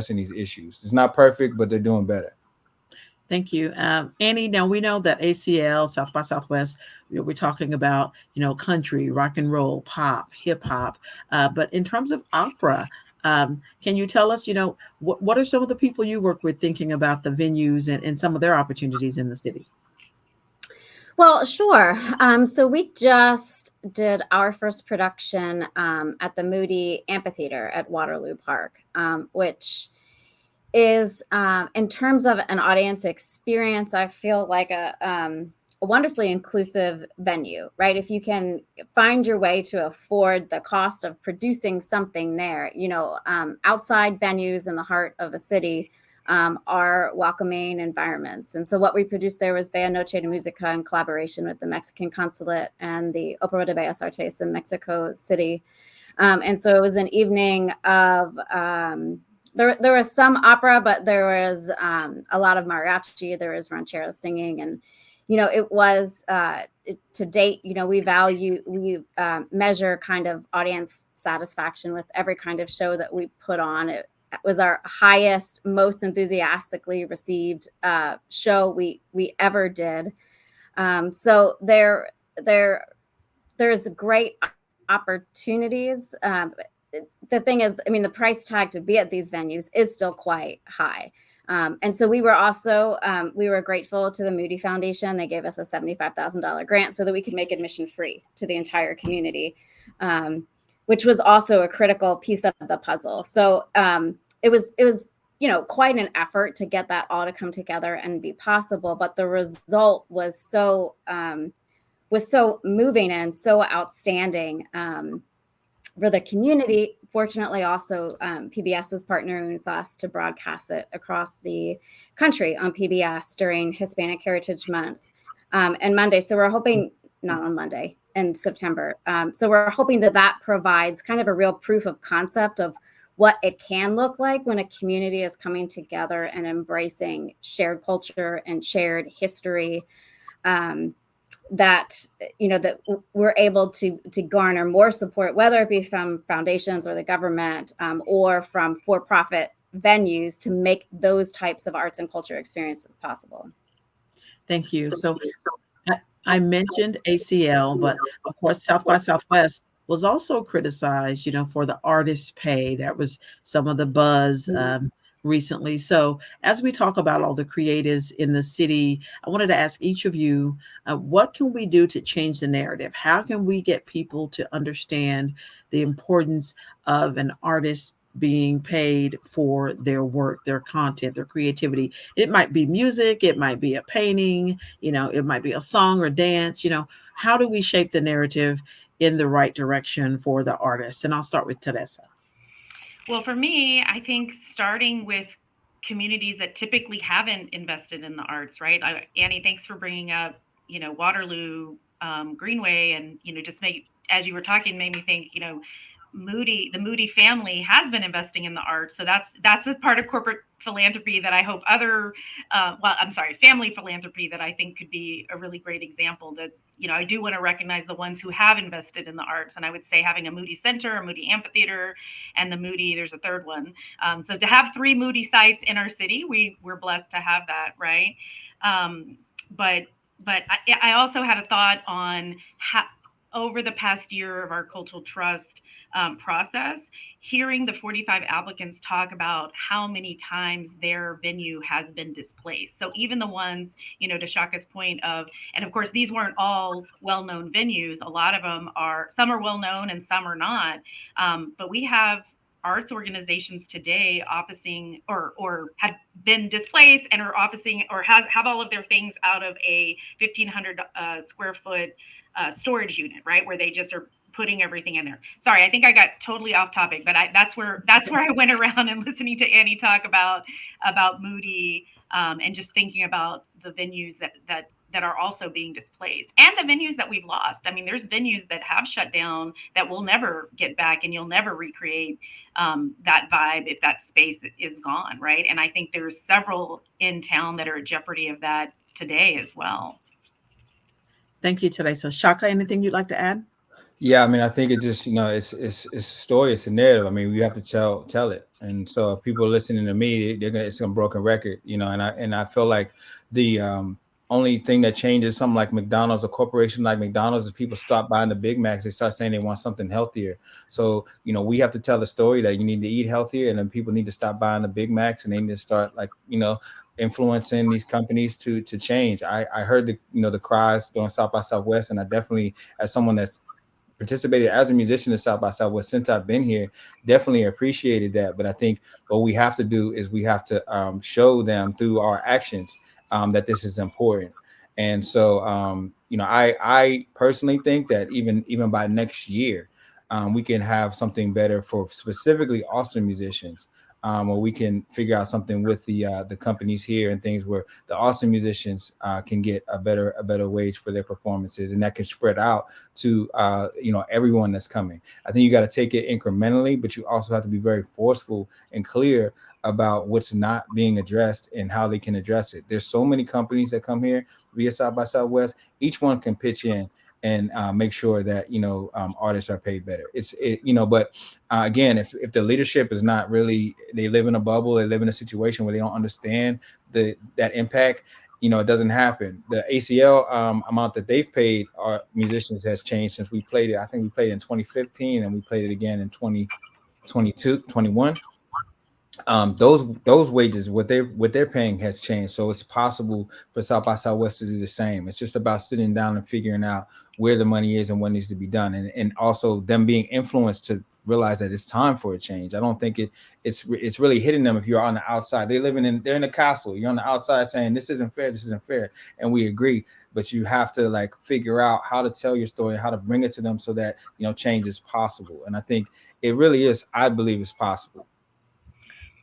these issues. It's not perfect, but they're doing better. Thank you. Annie, now we know that ACL, South by Southwest, we're talking about, country, rock and roll, pop, hip hop. But in terms of opera, can you tell us, what are some of the people you work with thinking about the venues and some of their opportunities in the city? Well, sure. So we just did our first production at the Moody Amphitheater at Waterloo Park, which is, in terms of an audience experience, I feel like a wonderfully inclusive venue, right? If you can find your way to afford the cost of producing something there, outside venues in the heart of a city are welcoming environments. And so what we produced there was Bella Noche de Musica in collaboration with the Mexican Consulate and the Opera de Bellas Artes in Mexico City. And so it was an evening of, there was some opera, but there was a lot of mariachi, there was ranchero singing. And, it was, to date, we measure kind of audience satisfaction with every kind of show that we put on. It was our highest, most enthusiastically received show we ever did. So there's great opportunities. The thing is, the price tag to be at these venues is still quite high. And so we were also, we were grateful to the Moody Foundation. They gave us a $75,000 grant so that we could make admission free to the entire community, which was also a critical piece of the puzzle. So it was quite an effort to get that all to come together and be possible. But the result was so moving and so outstanding for the community. Fortunately, also PBS is partnering with us to broadcast it across the country on PBS during Hispanic Heritage Month and Monday. So we're hoping, not on Monday, in September. So we're hoping that provides kind of a real proof of concept of what it can look like when a community is coming together and embracing shared culture and shared history, that that we're able to garner more support, whether it be from foundations or the government, or from for-profit venues, to make those types of arts and culture experiences possible. Thank you. So I mentioned ACL, but of course, South by Southwest was also criticized, for the artist pay. That was some of the buzz recently. So, as we talk about all the creatives in the city, I wanted to ask each of you, what can we do to change the narrative? How can we get people to understand the importance of an artist being paid for their work, their content, their creativity? It might be music, it might be a painting, it might be a song or dance. How do we shape the narrative in the right direction for the artist? And I'll start with Teresa. Well, for me, I think starting with communities that typically haven't invested in the arts, right? Annie, thanks for bringing up, Waterloo, Greenway, and, just as you were talking, made me think, the Moody family has been investing in the arts. So that's a part of corporate philanthropy that I hope family philanthropy, that I think could be a really great example. That, I do want to recognize the ones who have invested in the arts. And I would say having a Moody Center, a Moody Amphitheater, and there's a third one. So to have 3 Moody sites in our city, we're blessed to have that, right? But I also had a thought on how, over the past year of our cultural trust process, hearing the 45 applicants talk about how many times their venue has been displaced. So even the ones, to Chaka's point of, and of course, these weren't all well-known venues. A lot of them some are well-known and some are not. But we have arts organizations today officing or have been displaced and are officing or have all of their things out of a 1,500 square foot storage unit, right? Where they just are putting everything in there. Sorry, I think I got totally off topic, but that's where I went around and listening to Annie talk about Moody, and just thinking about the venues that are also being displaced, and the venues that we've lost. I mean, there's venues that have shut down that we'll never get back, and you'll never recreate that vibe if that space is gone, right? And I think there's several in town that are at jeopardy of that today as well. Thank you, Teresa. Chaka, anything you'd like to add? Yeah, I mean, I think it just, it's a story, it's a narrative. I mean, we have to tell it. And so if people are listening to me, it's a broken record, and I feel like the only thing that changes something like McDonald's, a corporation like McDonald's, is people stop buying the Big Macs. They start saying they want something healthier. So, we have to tell the story that you need to eat healthier, and then people need to stop buying the Big Macs, and they need to start, influencing these companies to change. I heard the cries during South by Southwest, and I definitely, as someone that's participated as a musician in South by Southwest since I've been here, definitely appreciated that. But I think what we have to do is we have to show them through our actions that this is important. And so, I personally think that even by next year, we can have something better for specifically Austin musicians. Where we can figure out something with the companies here and things where the Austin musicians can get a better wage for their performances, and that can spread out to everyone that's coming. I think you got to take it incrementally, but you also have to be very forceful and clear about what's not being addressed and how they can address it. There's so many companies that come here via South by Southwest. Each one can pitch in and make sure that artists are paid better. But again, if the leadership is not really, they live in a bubble, they live in a situation where they don't understand that impact, it doesn't happen. The ACL amount that they've paid our musicians has changed since we played it. I think we played in 2015 and we played it again in 2022, 21. Those wages, what they're paying has changed. So it's possible for South by Southwest to do the same. It's just about sitting down and figuring out where the money is and what needs to be done, and also them being influenced to realize that it's time for a change. I don't think it's really hitting them if you're on the outside. They're in a castle. You're on the outside saying this isn't fair, and we agree. But you have to figure out how to tell your story, how to bring it to them so that change is possible. And I think it really is. I believe it's possible.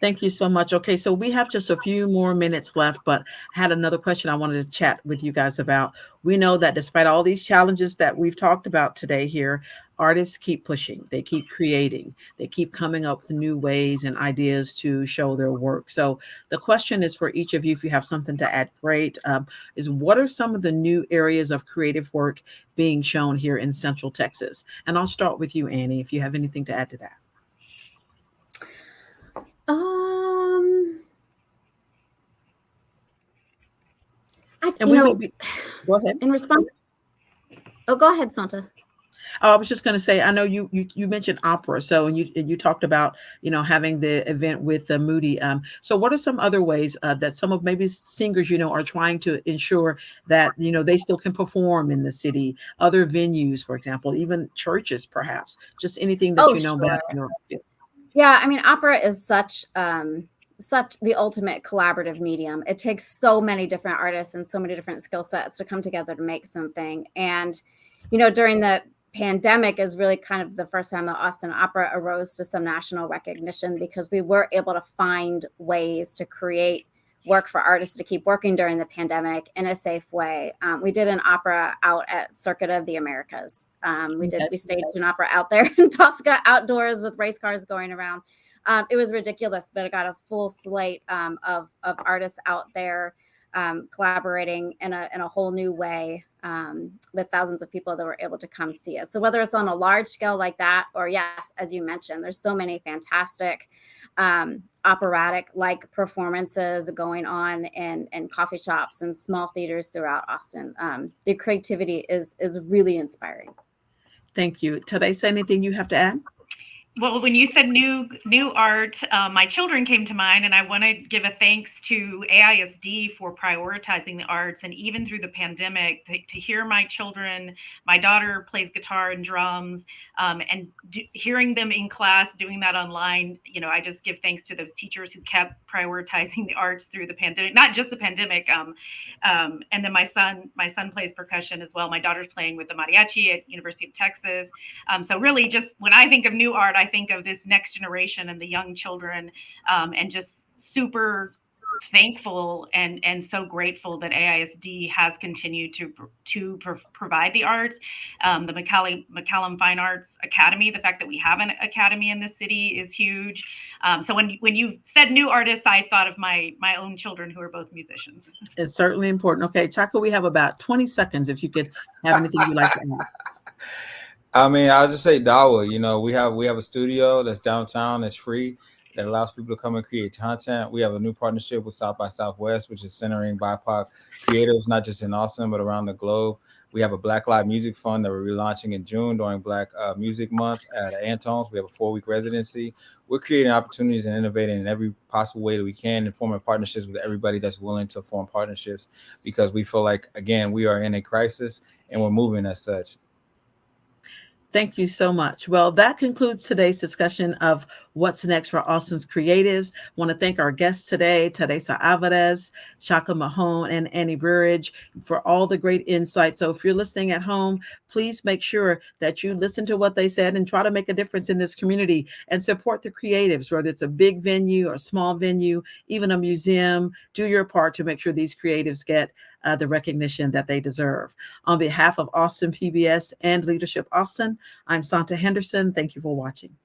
Thank you so much. Okay, so we have just a few more minutes left, but I had another question I wanted to chat with you guys about. We know that despite all these challenges that we've talked about today here, artists keep pushing, they keep creating, they keep coming up with new ways and ideas to show their work. So the question is for each of you, if you have something to add, great, is what are some of the new areas of creative work being shown here in Central Texas? And I'll start with you, Annie, if you have anything to add to that. And you we know, would be, go ahead. in response, oh, go ahead, Sonta. Oh, I was just going to say, I know you mentioned opera, so and you talked about having the event with Moody. So what are some other ways that some of maybe singers are trying to ensure that they still can perform in the city, other venues, for example, even churches, perhaps, just anything that Sure. about field. Yeah, I mean, opera is such the ultimate collaborative medium. It takes so many different artists and so many different skill sets to come together to make something. And during the pandemic is really kind of the first time the Austin Opera arose to some national recognition, because we were able to find ways to create work for artists to keep working during the pandemic in a safe way. We did an opera out at Circuit of the Americas. We staged an opera out there in Tosca outdoors with race cars going around. It was ridiculous, but it got a full slate of artists out there collaborating in a whole new way with thousands of people that were able to come see it. So whether it's on a large scale like that, or yes, as you mentioned, there's so many fantastic operatic like performances going on in coffee shops and small theaters throughout Austin. The creativity is really inspiring. Thank you. Theresa, anything you have to add? Well, when you said new art, my children came to mind, and I want to give a thanks to AISD for prioritizing the arts. And even through the pandemic, to hear my children, my daughter plays guitar and drums, and hearing them in class doing that online, I just give thanks to those teachers who kept prioritizing the arts through the pandemic, not just the pandemic. And then my son plays percussion as well. My daughter's playing with the mariachi at University of Texas. So really, just when I think of new art, I think of this next generation and the young children, and just super thankful and so grateful that AISD has continued to provide the arts. The McCallum Fine Arts Academy, the fact that we have an academy in this city is huge. So when you said new artists, I thought of my own children who are both musicians. It's certainly important. Okay, Chaka, we have about 20 seconds if you could have anything you'd like to add. I mean, I'll just say DAWA. We have a studio that's downtown that's free, that allows people to come and create content. We have a new partnership with South by Southwest, which is centering BIPOC creatives, not just in Austin, but around the globe. We have a Black Live Music Fund that we're relaunching in June during Black Music Month at Antone's. We have a 4-week residency. We're creating opportunities and innovating in every possible way that we can, and forming partnerships with everybody that's willing to form partnerships, because we feel like, again, we are in a crisis and we're moving as such. Thank you so much. Well, that concludes today's discussion of what's next for Austin's creatives. I want to thank our guests today, Theresa Alvarez, Chaka Mahone, and Annie Burridge, for all the great insights. So if you're listening at home, please make sure that you listen to what they said and try to make a difference in this community and support the creatives, whether it's a big venue or small venue, even a museum. Do your part to make sure these creatives get the recognition that they deserve. On behalf of Austin PBS and Leadership Austin, I'm Sonta Henderson. Thank you for watching.